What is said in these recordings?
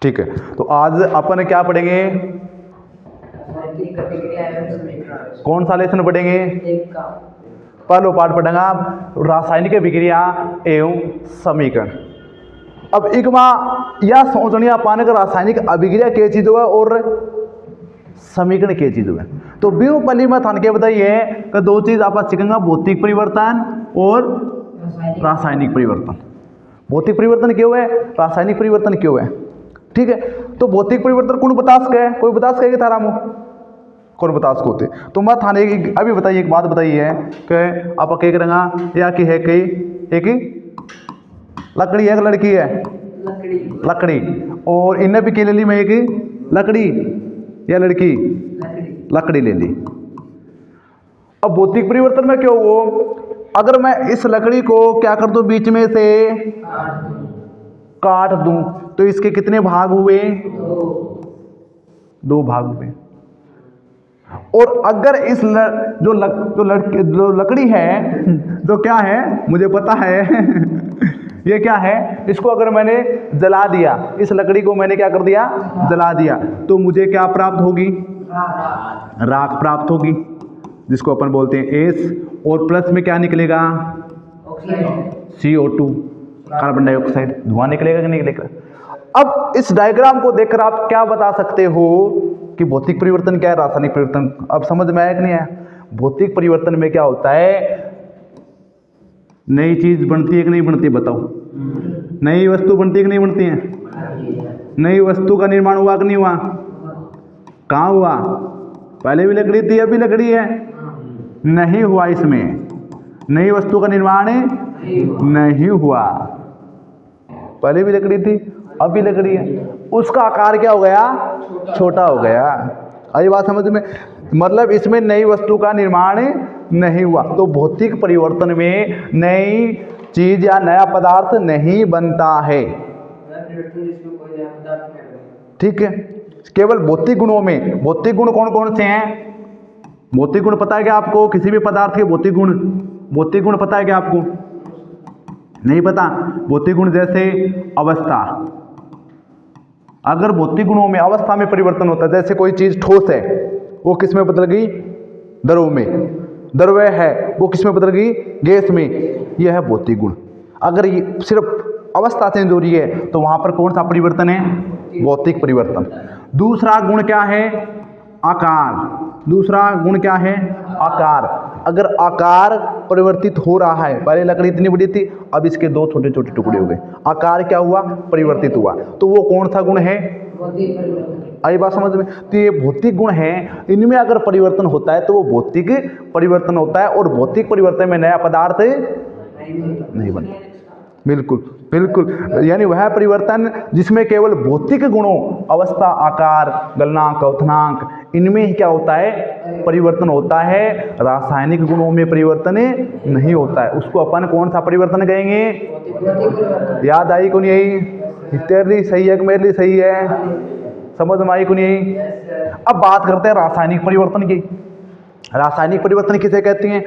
ठीक है, तो आज अपन क्या पढ़ेंगे? कौन सा लेसन पढ़ेंगे? पहला पाठ पढ़ेंगे आप रासायनिक अभिक्रिया एवं समीकरण। अब एक बार यह सोचनी पाने का रासायनिक अभिक्रिया क्या चीज है और समीकरण क्या चीज है। तो बिनु पहली में थान के बताइए कि दो चीज आप सीखेंगे, भौतिक परिवर्तन और रासायनिक परिवर्तन। भौतिक परिवर्तन क्यों है, रासायनिक परिवर्तन क्यों है? ठीक है, तो भौतिक परिवर्तन कौन बता सके? कोई बता सके तारा मुँह कौन बता सको होते? तो मैं थाने अभी बताइए, एक बात बताइए कि आप क्या करेंगे, या कि है कि एक लकड़ी है, एक लड़की है, लकड़ी और इन्हें भी क्या ले ली मैं, एक लकड़ी या लड़की, लकड़ी ले ली। अब भौतिक परिवर्तन में क्या हो, अगर मैं इस लकड़ी को क्या कर दूं, बीच में से काट दूं तो इसके कितने भाग हुए? दो भाग हुए। और अगर इस जो लकड़ी है, जो क्या है मुझे पता है ये क्या है, इसको अगर मैंने जला दिया, इस लकड़ी को मैंने क्या कर दिया, जला दिया, तो मुझे क्या प्राप्त होगी? राख प्राप्त होगी, जिसको अपन बोलते हैं एस, और प्लस में क्या निकलेगा? CO2, कार्बन डाइऑक्साइड, धुआं निकलेगा कि नहीं निकलेगा? अब इस डायग्राम को देखकर आप क्या बता सकते हो कि भौतिक परिवर्तन क्या है, रासायनिक परिवर्तन? अब समझ में आया कि नहीं आया? भौतिक परिवर्तन में क्या होता है, नई चीज बनती है कि नहीं बनती, बताओ? नई वस्तु बनती है कि नहीं बनती है? नई वस्तु का निर्माण हुआ कि नहीं हुआ? कहाँ हुआ? पहले भी लकड़ी थी, अभी लकड़ी है? नहीं हुआ, इसमें नई वस्तु का निर्माण नहीं हुआ। पहले भी लकड़ी थी, अब भी लकड़ी है, उसका आकार क्या हो गया? छोटा हो गया। आई बात समझ में? मतलब इसमें नई वस्तु का निर्माण नहीं हुआ। तो भौतिक परिवर्तन में नई चीज या नया पदार्थ नहीं बनता है। ठीक है, केवल भौतिक गुणों में। भौतिक गुण कौन कौन से हैं? भौतिक गुण पता है क्या आपको? किसी भी पदार्थ के भौतिक गुण, भौतिक गुण पता है क्या आपको? नहीं पता? भौतिक गुण जैसे अवस्था, अगर भौतिक गुणों में अवस्था में परिवर्तन होता है, जैसे कोई चीज ठोस है वो किस में बदल गई? द्रव में। द्रव्य है वो किस में बदल गई? गैस में। यह है भौतिक गुण। अगर ये सिर्फ अवस्था चेंज हो रही है तो वहां पर कौन सा परिवर्तन है? भौतिक परिवर्तन। दूसरा गुण क्या है? आकार। दूसरा गुण क्या है? आकार। अगर आकार परिवर्तित हो रहा है, पहले लकड़ी इतनी बड़ी थी, अब इसके दो छोटे छोटे टुकड़े हो गए, आकार क्या हुआ? परिवर्तित हुआ। तो वो कौन सा गुण है? आई बात समझ में? तो ये भौतिक गुण है, इनमें अगर परिवर्तन होता है तो वो भौतिक परिवर्तन होता है, और भौतिक परिवर्तन में नया पदार्थ नहीं बनता। बिल्कुल बिल्कुल, यानी वह परिवर्तन जिसमें केवल भौतिक गुणों, अवस्था, आकार, गलनांक, क्वथनांक, इनमें ही क्या होता है? परिवर्तन होता है। रासायनिक गुणों में परिवर्तन नहीं होता है। उसको अपन कौन सा परिवर्तन कहेंगे? याद आई को नहीं आई? तेरे लिए सही है कि मेरे लिए सही है? समझ में आई को नहीं आई? अब बात करते हैं रासायनिक परिवर्तन की। रासायनिक परिवर्तन किसे कहते हैं?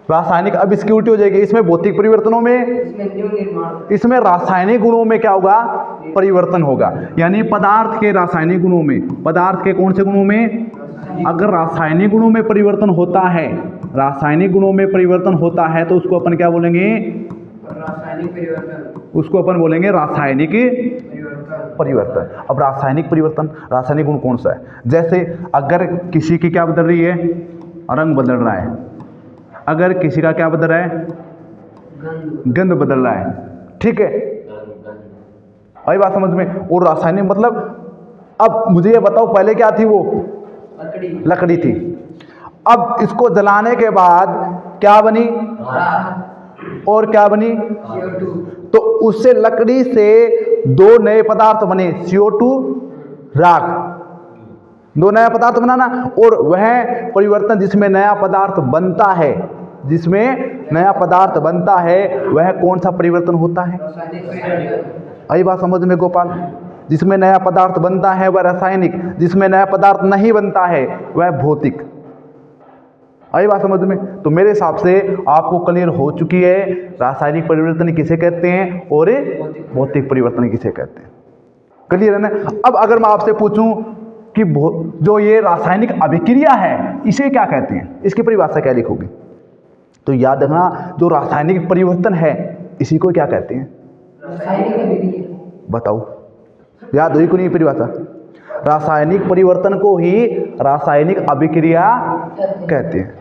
रासायनिक, अब इसकी उल्टी हो जाएगी, इसमें भौतिक परिवर्तनों में, इसमें रासायनिक गुणों में क्या होगा? परिवर्तन होगा। यानी पदार्थ के रासायनिक गुणों में, पदार्थ के कौन से गुणों में? अगर रासायनिक गुणों में परिवर्तन होता है, रासायनिक गुणों में परिवर्तन होता है तो उसको अपन क्या बोलेंगे? रासायनिक परिवर्तन। उसको अपन बोलेंगे रासायनिक परिवर्तन। अब रासायनिक परिवर्तन, रासायनिक गुण कौन सा है? जैसे अगर किसी की क्या बदल रही है? रंग बदल रहा है। अगर किसी का क्या बदल रहा है? गंध बदल रहा है। ठीक है, भाई बात समझ में? और रासायनिक मतलब, अब मुझे ये बताओ, पहले क्या थी? वो लकड़ी थी। अब इसको जलाने के बाद क्या बनी? और क्या बनी? तो उससे लकड़ी से दो नए पदार्थ बने, CO2, राख, दो नया पदार्थ बनाना। और वह परिवर्तन जिसमें नया पदार्थ बनता है, जिसमें नया पदार्थ बनता है, वह कौन सा परिवर्तन होता है? आई बात समझ में गोपाल? जिसमें नया पदार्थ बनता है वह रासायनिक, जिसमें नया पदार्थ नहीं बनता है वह भौतिक। आई बात समझ में? तो मेरे हिसाब से आपको क्लियर हो चुकी है रासायनिक परिवर्तन किसे कहते हैं और भौतिक परिवर्तन किसे कहते हैं। क्लियर है ना। अब अगर मैं आपसे पूछूं कि जो ये रासायनिक अभिक्रिया है इसे क्या कहते हैं, इसकी परिभाषा क्या लिखोगे? तो याद रखना, जो रासायनिक परिवर्तन है इसी को क्या कहते हैं? रासायनिक अभिक्रिया। बताओ, याद हुई को नहीं परिभाषा? रासायनिक परिवर्तन को ही रासायनिक अभिक्रिया कहते हैं।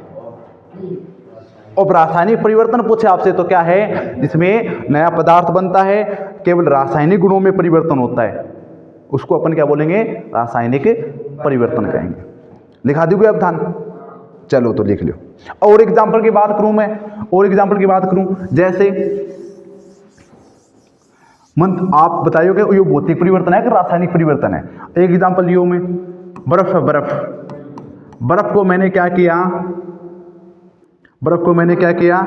और रासायनिक परिवर्तन पूछे आपसे तो क्या है? जिसमें नया पदार्थ बनता है, केवल रासायनिक गुणों में परिवर्तन होता है, उसको अपन क्या बोलेंगे? रासायनिक परिवर्तन कहेंगे। लिखा दोगे अब ध्यान? चलो तो लिख लो। और एग्जाम्पल की बात करूं मैं, और एग्जाम्पल की बात करूं, जैसे आप बताइए कि ये भौतिक परिवर्तन है कि रासायनिक परिवर्तन है? एक एग्जाम्पल लियो मैं, बर्फ है, बर्फ को मैंने क्या किया? बर्फ को मैंने क्या किया?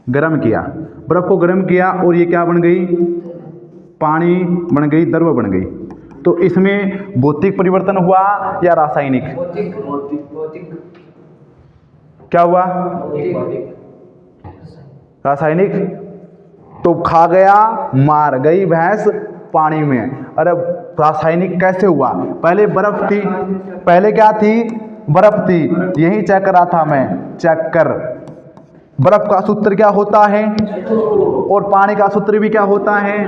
गर्म किया। बर्फ को गर्म किया और ये क्या बन गई? पानी बन गई, द्रव बन गई। तो इसमें भौतिक परिवर्तन हुआ या रासायनिक? भौतिक। क्या हुआ? रासायनिक। तो खा गया, मार गई भैंस पानी में। अरे रासायनिक कैसे हुआ? पहले बर्फ थी, पहले क्या थी? बर्फ थी। यही चेक कर रहा था मैं, चेक कर। बर्फ का सूत्र क्या होता है और पानी का सूत्र भी क्या होता है?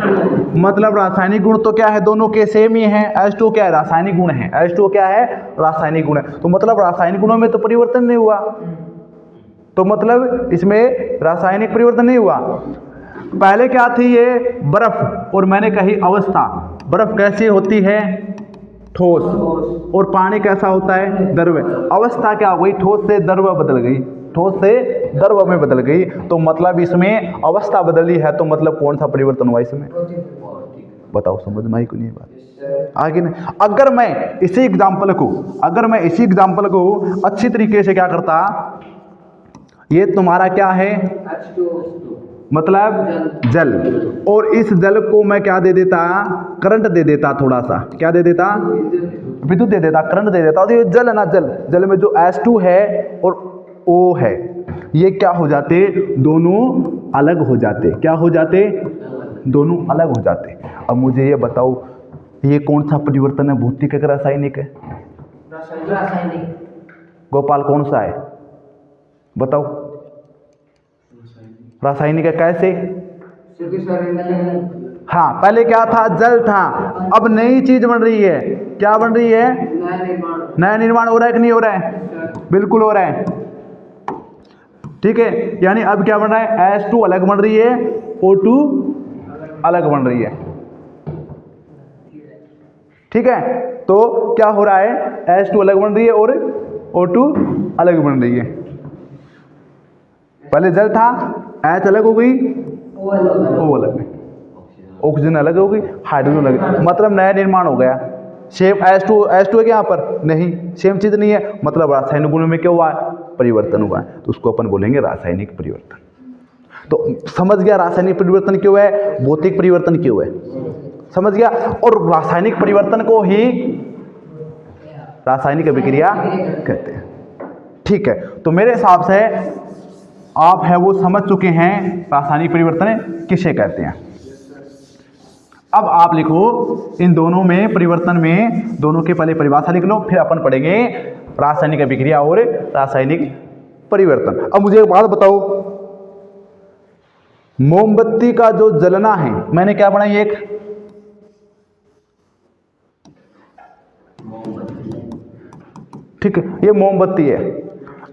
मतलब रासायनिक गुण तो क्या है? दोनों के सेम ही हैं। H2 क्या है? रासायनिक गुण है। H2 क्या है? रासायनिक गुण है। तो मतलब रासायनिक गुणों में तो परिवर्तन नहीं हुआ, तो मतलब इसमें रासायनिक परिवर्तन नहीं हुआ। पहले क्या थी? ये बर्फ, और मैंने कही अवस्था। बर्फ कैसी होती है? ठोस। और पानी कैसा होता है? द्रव। अवस्था क्या हो गई? ठोस से द्रव बदल गई, ठोस से द्रव में बदल गई। तो मतलब इसमें अवस्था बदली है, तो मतलब कौन सा परिवर्तन हुआ इसमें? बताओ, समझ में आई को नहीं बात? आगे नहीं। अगर मैं इसी एग्जाम्पल को अच्छी तरीके से क्या करता, ये तुम्हारा क्या है? मतलब जल, और इस जल को मैं क्या दे देता? करंट दे देता, थोड़ा सा क्या दे देता? विद्युत दे देता, करंट दे देता। तो ये जल है ना, जल में जो H2 है और O है, ये क्या हो जाते? दोनों अलग हो जाते। क्या हो जाते? दोनों अलग हो जाते। अब मुझे ये बताओ, ये कौन सा परिवर्तन है? भौतिक है कि रासायनिक है? रासायनिक। गोपाल कौन सा है? बताओ। रासायनिक है। कैसे? हाँ, पहले क्या था? जल था। अब नई चीज बन रही है। क्या बन रही है? नया निर्माण हो रहा है कि नहीं हो रहा है? बिल्कुल हो रहा है। ठीक है, यानी अब क्या बन रहा है? H2 अलग बन रही है, O2 अलग बन रही है। ठीक है, तो क्या हो रहा है? H2 अलग बन रही है और O2 अलग बन रही है। पहले जल था, H अलग हो गई, O अलग है, ऑक्सीजन अलग हो गई, हाइड्रोजन अलग, मतलब नया निर्माण हो गया। सेम H2 है यहाँ पर? नहीं, सेम चीज नहीं है। मतलब रासायनिक गुणों में क्या हुआ? परिवर्तन हुआ है। तो उसको अपन बोलेंगे रासायनिक परिवर्तन। तो समझ गया रासायनिक परिवर्तन क्यों है, भौतिक परिवर्तन क्यों है, समझ गया। और रासायनिक परिवर्तन को ही रासायनिक अभिक्रिया कहते हैं। ठीक है, तो मेरे हिसाब से आप है वो समझ चुके हैं रासायनिक परिवर्तन किसे कहते हैं। अब आप लिखो इन दोनों में, परिवर्तन में दोनों के पहले परिभाषा लिख लो, फिर अपन पढ़ेंगे रासायनिक अभिक्रिया और रासायनिक परिवर्तन। अब मुझे एक बात बताओ, मोमबत्ती का जो जलना है, मैंने क्या बनाई? एक ठीक है, ये मोमबत्ती है।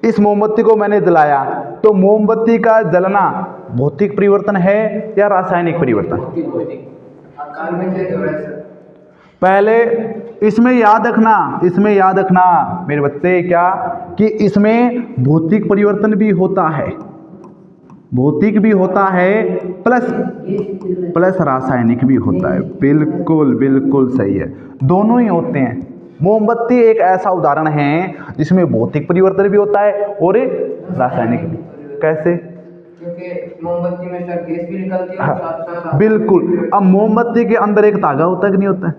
इस मोमबत्ती को मैंने जलाया, तो मोमबत्ती का जलना भौतिक परिवर्तन है या रासायनिक परिवर्तन? पहले इसमें याद रखना मेरे बच्चे, क्या कि इसमें भौतिक परिवर्तन भी होता है, भौतिक भी होता है, प्लस रासायनिक भी होता है। बिल्कुल सही है, दोनों ही होते हैं। मोमबत्ती एक ऐसा उदाहरण है जिसमें भौतिक परिवर्तन भी होता है और रासायनिक भी। कैसे? क्योंकि मोमबत्ती में सर गैस भी निकलती है और साथ-साथ बिल्कुल। अब मोमबत्ती के अंदर एक धागा होता है कि नहीं होता है?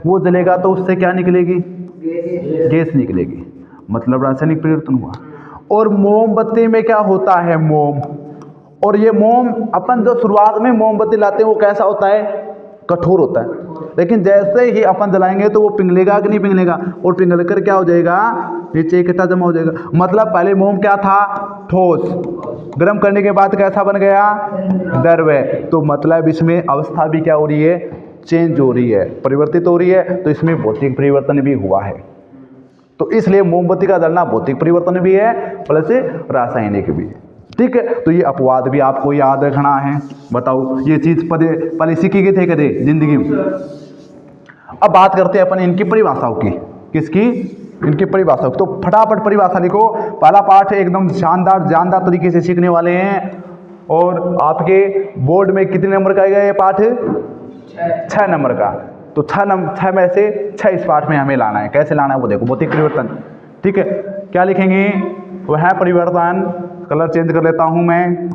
वो जलेगा तो उससे क्या निकलेगी? गैस निकलेगी, मतलब रासायनिक परिवर्तन हुआ। और मोमबत्ती में क्या होता है? मोम। और ये मोम अपन जो शुरुआत में मोमबत्ती लाते हैं वो कैसा होता है? कठोर होता है, लेकिन जैसे ही अपन जलाएंगे तो वो पिघलेगा कि नहीं पिघलेगा, और पिघल कर क्या हो जाएगा, नीचे इकट्ठा जमा हो जाएगा। मतलब पहले मोम क्या था, ठोस, गर्म करने के बाद कैसा बन गया, द्रव्य। तो मतलब इसमें अवस्था भी क्या हो रही है, चेंज हो रही है, परिवर्तित हो रही है। तो इसमें भौतिक परिवर्तन भी हुआ है। तो इसलिए मोमबत्ती का जलना भौतिक परिवर्तन भी है प्लस रासायनिक भी है। ठीक है, तो ये अपवाद भी आपको याद रखना है। बताओ ये चीज पहले सीखी गई थे कदे जिंदगी में। अब बात करते हैं अपन इनकी परिभाषाओं की। किसकी, इनकी परिभाषाओं की। तो फटाफट परिभाषा लिखो। पहला पाठ एकदम शानदार जानदार तरीके से सीखने वाले हैं। और आपके बोर्ड में कितने नंबर का आएगा ये पाठ, 6 नंबर का। तो 6 में से 6 इस पाठ में हमें लाना है। कैसे लाना है वो देखो, भौतिक परिवर्तन। ठीक है, क्या लिखेंगे, वह परिवर्तन, कलर चेंज कर लेता हूं मैं,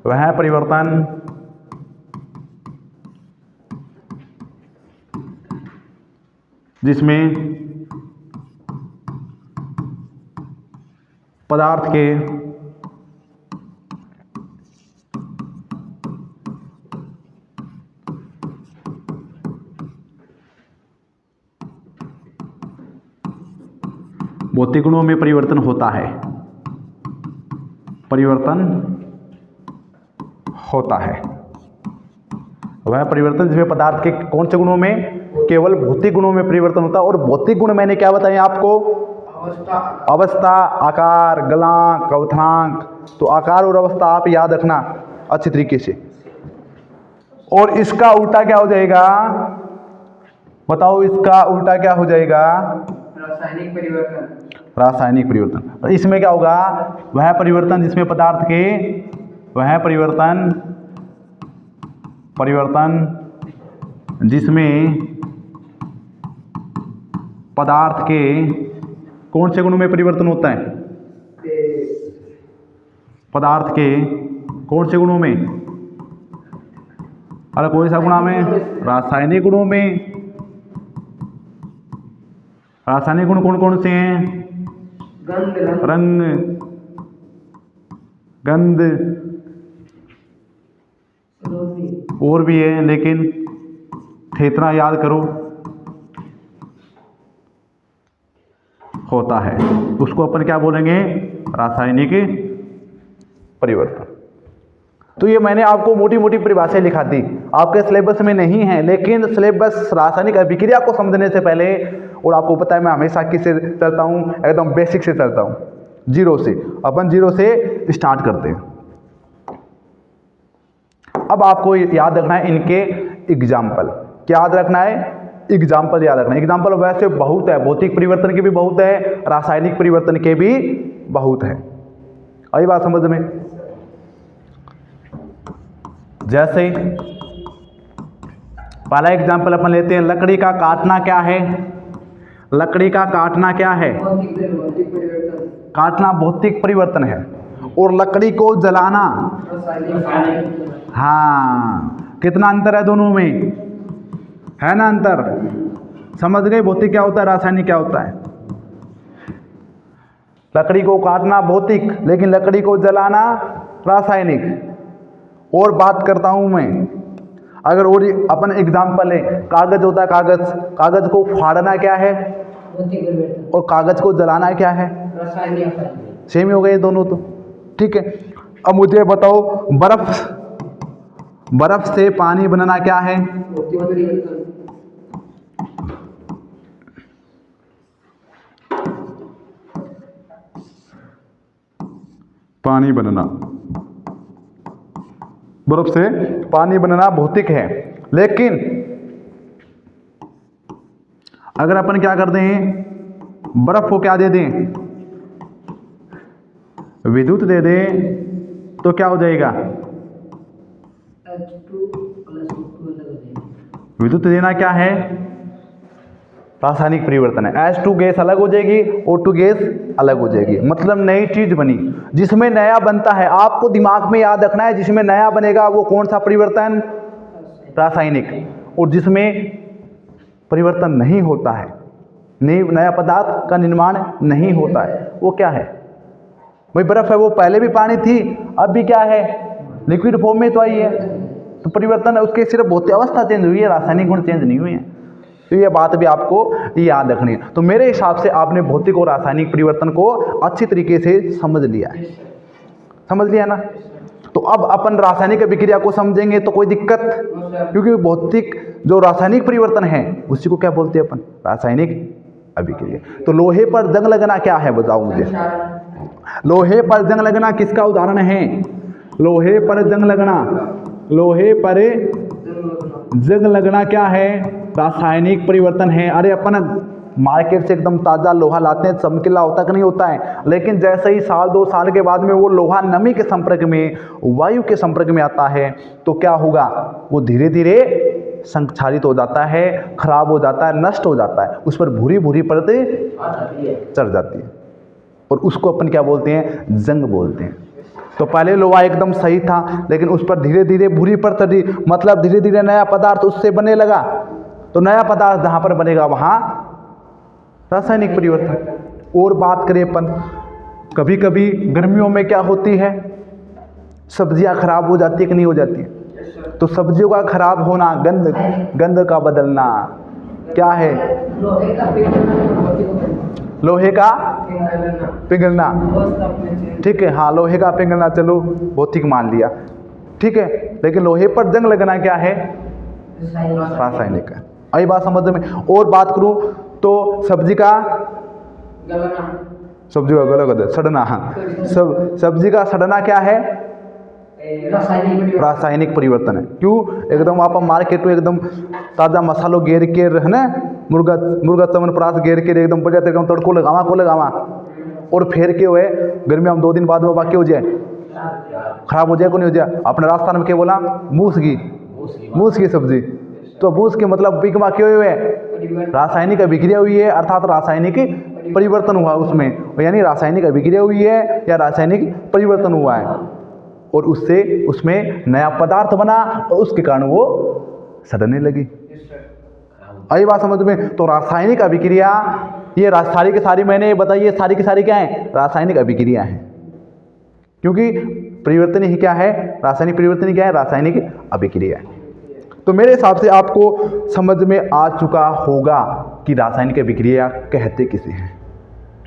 वह परिवर्तन जिसमें पदार्थ के भौतिक गुणों में परिवर्तन होता है, परिवर्तन होता है। वह परिवर्तन जिसमें पदार्थ के कौन से गुणों में, केवल भौतिक गुणों में परिवर्तन होता है। और भौतिक गुण मैंने क्या बताए आपको, अवस्था, आकार, गलनांक, क्वथनांक। तो आकार और अवस्था आप याद रखना अच्छी तरीके से। और इसका उल्टा क्या हो जाएगा, बताओ, इसका उल्टा क्या हो जाएगा, रासायनिक परिवर्तन। रासायनिक परिवर्तन। इसमें क्या होगा, वह परिवर्तन जिसमें पदार्थ के, वह परिवर्तन जिसमें पदार्थ के कौन से गुणों में परिवर्तन होता है, पदार्थ के कौन से गुणों में, अरे कौन सा गुणा में, रासायनिक गुणों में। रासायनिक गुण कौन कौन से हैं, रंग, गंध, और भी है, लेकिन इतना याद करो, होता है। उसको अपन क्या बोलेंगे, रासायनिक परिवर्तन। तो ये मैंने आपको मोटी मोटी परिभाषाएं लिखा दी, आपके सिलेबस में नहीं है, लेकिन सिलेबस रासायनिक अभिक्रिया को समझने से पहले, और आपको पता है मैं हमेशा किससे चलता हूँ, एकदम बेसिक से चलता हूँ, जीरो से। अपन जीरो से स्टार्ट करते हैं। अब आपको याद रखना है इनके एग्जाम्पल। क्या याद रखना है, एग्जाम्पल याद रखना है। एग्जाम्पल वैसे बहुत है, भौतिक परिवर्तन के भी बहुत है, रासायनिक परिवर्तन के भी बहुत है। आई बात समझ में। जैसे पहला एग्जाम्पल अपन लेते हैं, लकड़ी का काटना क्या है, लकड़ी का काटना क्या है, काटना भौतिक परिवर्तन है। और लकड़ी को जलाना, हाँ, कितना अंतर है दोनों में, है ना अंतर। समझ गए भौतिक क्या होता है, रासायनिक क्या होता है। लकड़ी को काटना भौतिक, लेकिन लकड़ी को जलाना रासायनिक। और बात करता हूं मैं, अगर और अपन एग्जाम्पल है, कागज होता है, कागज, कागज को फाड़ना क्या है, और कागज को जलाना क्या है, सेम ही हो गए दोनों तो। ठीक है, अब मुझे बताओ, बर्फ से पानी बनाना क्या है, पानी बनना, बर्फ से पानी बनना भौतिक है। लेकिन अगर अपन क्या कर दें, बर्फ को क्या दे दें, विद्युत दे दें, तो क्या हो जाएगा, विद्युत देना क्या है, रासायनिक परिवर्तन है। H2 गैस अलग हो जाएगी, O2 गैस अलग हो जाएगी, मतलब नई चीज बनी। जिसमें नया बनता है, आपको दिमाग में याद रखना है, जिसमें नया बनेगा वो कौन सा परिवर्तन, रासायनिक। और जिसमें परिवर्तन नहीं होता है, नया पदार्थ का निर्माण नहीं होता है, वो क्या है, वही बर्फ है। वो पहले भी पानी थी, अब भी क्या है, लिक्विड फॉर्म में तो आई है। तो परिवर्तन है उसके सिर्फ भौतिक अवस्था चेंज हुई है, रासायनिक गुण चेंज नहीं हुए हैं। तो ये बात भी आपको याद रखनी है। तो मेरे हिसाब से आपने भौतिक और रासायनिक परिवर्तन को अच्छी तरीके से समझ लिया है, समझ लिया ना। तो अब अपन रासायनिक अभिक्रिया को समझेंगे तो कोई दिक्कत, क्योंकि भौतिक जो रासायनिक परिवर्तन है उसी को क्या बोलते हैं अपन, रासायनिक अभिक्रिया। तो लोहे पर जंग लगना क्या है बताओ मुझे, लोहे पर जंग लगना किसका उदाहरण है, लोहे पर जंग लगना, लोहे पर जंग लगना क्या है, रासायनिक परिवर्तन है। अरे अपन मार्केट से एकदम ताज़ा लोहा लाते हैं, चमकीला होता कि नहीं होता है, लेकिन जैसे ही साल 2 साल के बाद में वो लोहा नमी के संपर्क में, वायु के संपर्क में आता है तो क्या होगा, वो धीरे धीरे संक्षारित हो जाता है, खराब हो जाता है, नष्ट हो जाता है, उस पर भूरी भूरी परतें चढ़ जाती है और उसको अपन क्या बोलते हैं, जंग बोलते हैं। तो पहले लोहा एकदम सही था, लेकिन उस पर धीरे धीरे भूरी परत चढ़ी, मतलब धीरे धीरे नया पदार्थ उससे बनने लगा। तो नया पदार्थ जहाँ पर बनेगा वहाँ रासायनिक परिवर्तन। और बात करें अपन, कभी कभी गर्मियों में क्या होती है, सब्जियां खराब हो जाती है कि नहीं हो जाती है, तो सब्जियों का खराब होना, गंध का बदलना क्या है, लोहे का पिघलना, ठीक है, हाँ लोहे का पिघलना, चलो भौतिक मान लिया, ठीक है। लेकिन लोहे पर जंग लगना क्या है, रासायनिक है। आई बात समझ में। और बात करूं तो सब्जी का गलत सड़ना, हाँ सब्जी का सड़ना क्या है, रासायनिक परिवर्तन है। क्यों, एकदम आप मार्केट में एकदम ताज़ा मसालों घेर के है ना, मुर्गा चमनप्राश घेर के एकदम बढ़िया एकदम तड़को लगावा और फेर के हुए गर्मी में 2 दिन बाद वो बाकी हो जाए, खराब हो जाए को नहीं हो जाए। अपने राजस्थान में क्या बोला, मूस की सब्जी, तो मूस के मतलब बिकमा क्यों हुए, रासायनिक अभिक्रिया हुई है, अर्थात रासायनिक परिवर्तन हुआ उसमें, यानी रासायनिक अभिक्रिया हुई है या रासायनिक परिवर्तन हुआ है और उससे उसमें नया पदार्थ बना और उसके कारण वो सड़ने लगी। आई बात समझ में। तो रासायनिक अभिक्रिया ये सारी की सारी मैंने बताई, ये सारी की सारी क्या है, रासायनिक अभिक्रिया है, क्योंकि परिवर्तन ही क्या है, रासायनिक परिवर्तन ही क्या है, रासायनिक अभिक्रिया है। तो मेरे हिसाब से आपको समझ में आ चुका होगा कि रासायनिक अभिक्रिया कहते किसे हैं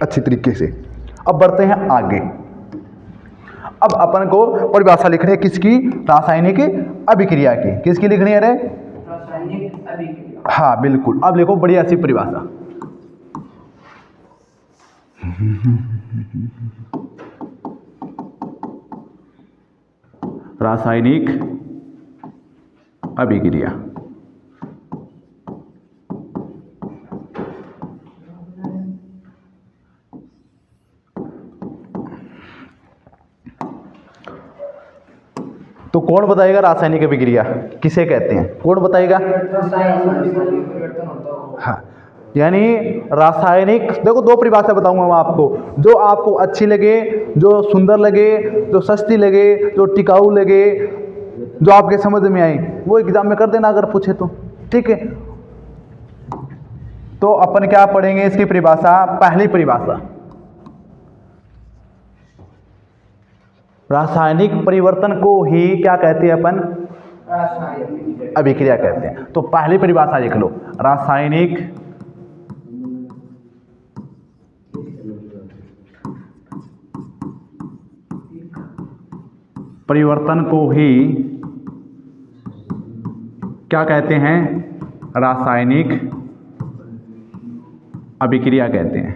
अच्छी तरीके से। अब बढ़ते हैं आगे। अब अपन को परिभाषा लिखनी है किसकी, रासायनिक अभिक्रिया की। किसकी लिखनी है रे, रासायनिक अभिक्रिया। हाँ बिल्कुल। अब देखो बढ़िया सी परिभाषा, रासायनिक अभिक्रिया। तो कौन बताएगा रासायनिक अभिक्रिया किसे कहते हैं, कौन बताएगा, हाँ यानी रासायनिक, देखो 2 परिभाषा बताऊंगा मैं आपको, जो आपको अच्छी लगे, जो सुंदर लगे, जो सस्ती लगे, जो टिकाऊ लगे, जो आपके समझ में आई, वो एग्जाम में कर देना अगर पूछे तो, ठीक है। तो अपन क्या पढ़ेंगे इसकी परिभाषा, पहली परिभाषा, रासायनिक परिवर्तन को ही क्या कहते हैं अपन, अभिक्रिया कहते हैं। तो पहली परिभाषा लिख लो, रासायनिक परिवर्तन को ही क्या कहते हैं, रासायनिक अभिक्रिया कहते हैं।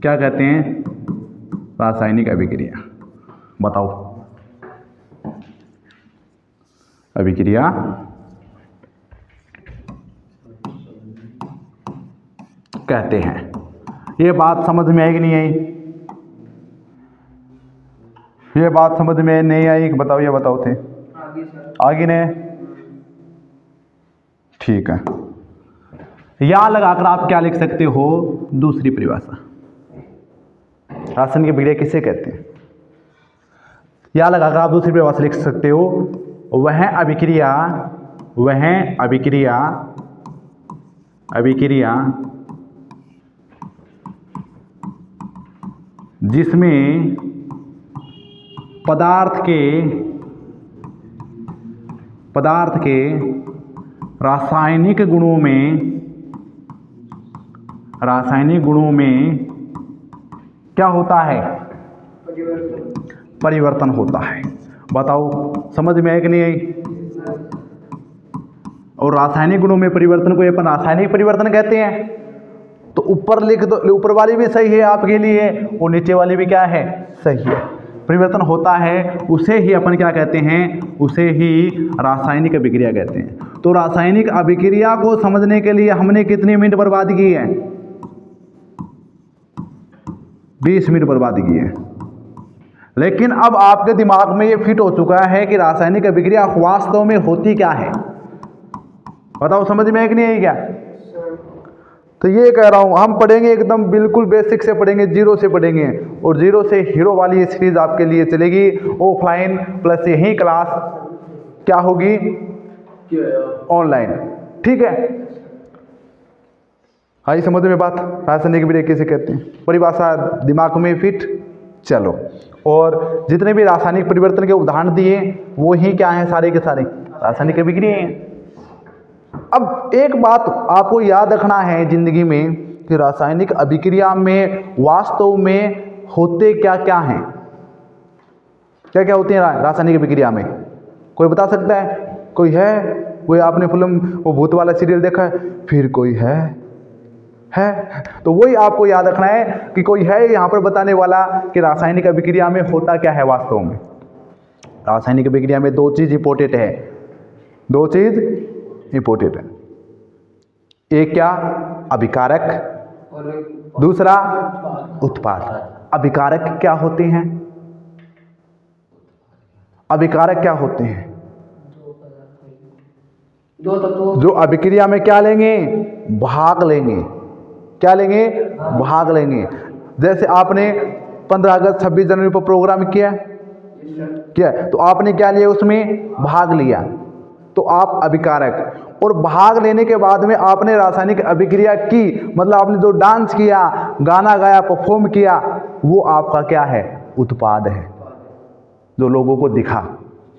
क्या कहते हैं, रासायनिक अभिक्रिया। बताओ, अभिक्रिया कहते हैं। ये बात समझ में आई कि नहीं आई, ये बात समझ में नहीं आई, बताओ, ये बताओ थे आगे ने, ठीक है। यहां लगाकर आप क्या लिख सकते हो, दूसरी परिभाषा, रासायनिक अभिक्रिया किसे कहते हैं, यहां लगाकर आप दूसरी परिभाषा लिख सकते हो, वह अभिक्रिया जिसमें पदार्थ के रासायनिक गुणों में क्या होता है? परिवर्तन होता है। बताओ समझ में है कि नहीं आई? और रासायनिक गुणों में परिवर्तन को अपन रासायनिक परिवर्तन कहते हैं। तो ऊपर लिख दो, ऊपर वाली भी सही है आपके लिए और नीचे वाली भी क्या है? सही है। परिवर्तन होता है उसे ही अपन क्या कहते हैं? उसे ही रासायनिक अभिक्रिया कहते हैं। तो रासायनिक अभिक्रिया को समझने के लिए हमने कितने मिनट बर्बाद किए हैं? 20 मिनट बर्बाद किए हैं। लेकिन अब आपके दिमाग में ये फिट हो चुका है कि रासायनिक अभिक्रिया वास्तव में होती क्या है। बताओ समझ में है कि नहीं है क्या? तो ये कह रहा हूं हम पढ़ेंगे एकदम बिल्कुल बेसिक से पढ़ेंगे, जीरो से पढ़ेंगे और जीरो से हीरो वाली ये सीरीज आपके लिए चलेगी। ऑफलाइन प्लस यही क्लास क्या होगी? ऑनलाइन। ठीक है, आई समझ में बात? रासायनिक अभिक्रिया किसे कहते हैं? परिभाषा दिमाग में फिट। चलो, और जितने भी रासायनिक परिवर्तन के उदाहरण दिए वो ही क्या हैं? सारे के सारे रासायनिक अभिक्रिया हैं। अब एक बात आपको याद रखना है जिंदगी में कि रासायनिक अभिक्रिया में वास्तव में होते क्या क्या हैं? क्या क्या होते हैं रासायनिक अभिक्रिया में? कोई बता सकता है? कोई है? कोई आपने फिल्म वो भूत वाला सीरियल देखा है? फिर कोई है? तो वही आपको याद रखना है कि कोई है यहाँ पर बताने वाला कि रासायनिक अभिक्रिया में होता क्या है वास्तव में। रासायनिक अभिक्रिया में दो चीज इंपॉर्टेंट है, दो चीज इंपॉर्टेंट है। एक क्या? अभिकारक, दूसरा उत्पाद। अभिकारक क्या होते हैं? अभिकारक क्या होते हैं? दो तत्वों जो अभिक्रिया में क्या लेंगे? भाग लेंगे। क्या लेंगे? भाग लेंगे। जैसे आपने 15 अगस्त 26 जनवरी पर प्रोग्राम किया, तो आपने क्या लिया? उसमें भाग लिया। तो आप अभिकारक। और भाग लेने के बाद में आपने रासायनिक अभिक्रिया की, मतलब आपने जो डांस किया, गाना गाया, परफॉर्म किया, वो आपका क्या है? उत्पाद है। जो लोगों को दिखा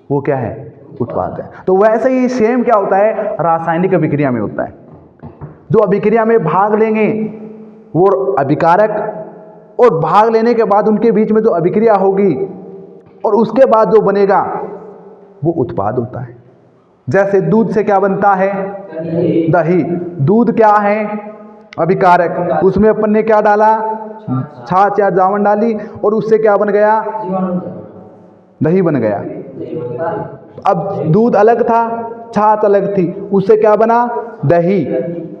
वो क्या है? उत्पाद है। तो वैसे ही सेम क्या होता है? रासायनिक अभिक्रिया में होता है। जो अभिक्रिया में भाग लेंगे वो अभिकारक, और भाग लेने के बाद उनके बीच में जो अभिक्रिया होगी और उसके बाद जो बनेगा वो उत्पाद होता है। जैसे दूध से क्या बनता है? दही। दूध क्या है? अभिकारक। उसमें अपन ने क्या डाला? छाछ या जावन डाली और उससे क्या बन गया? दही बन गया। अब दूध अलग था, छाछ अलग थी, उससे क्या बना? दही।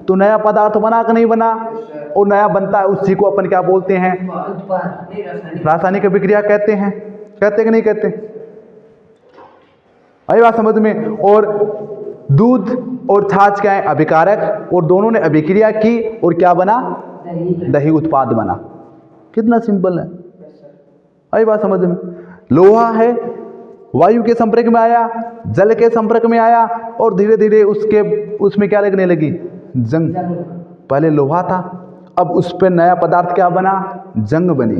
तो नया पदार्थ बना कि नहीं बना? और नया बनता है उसी को अपन क्या बोलते हैं? रासायनिक अभिक्रिया कहते हैं। कहते कि नहीं कहते? आई बात समझ में? और दूध और छाछ क्या है? अभिकारक। और दोनों ने अभिक्रिया की और क्या बना? दही उत्पाद बना। कितना सिंपल है। आई बात समझ में? लोहा है, वायु के संपर्क में आया, जल के संपर्क में आया और धीरे धीरे उसमें क्या लगने लगी? जंग। पहले लोहा था, अब उस पर नया पदार्थ क्या बना? जंग बनी।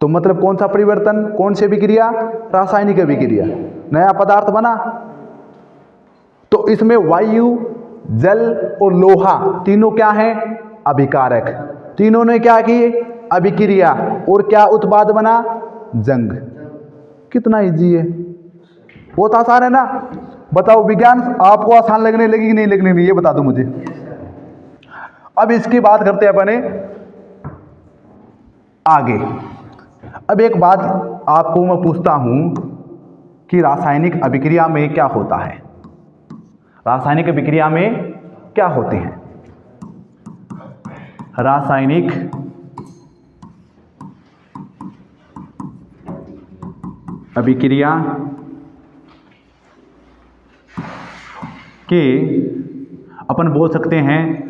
तो मतलब कौन सा परिवर्तन? कौन सी अभिक्रिया? रासायनिक अभिक्रिया। नया पदार्थ बना। तो इसमें वायु, जल और लोहा तीनों क्या हैं? अभिकारक। तीनों ने क्या की? अभिक्रिया। और क्या उत्पाद बना? जंग। कितना इजी है। बहुत आसान है ना? बताओ विज्ञान आपको आसान लगने लगी कि नहीं लगने लगी? ये बता दो मुझे। अब इसकी बात करते हैं अपने आगे। अब एक बात आपको मैं पूछता हूं कि रासायनिक अभिक्रिया में क्या होता है? रासायनिक अभिक्रिया में क्या होते हैं? रासायनिक अभिक्रिया के अपन बोल सकते हैं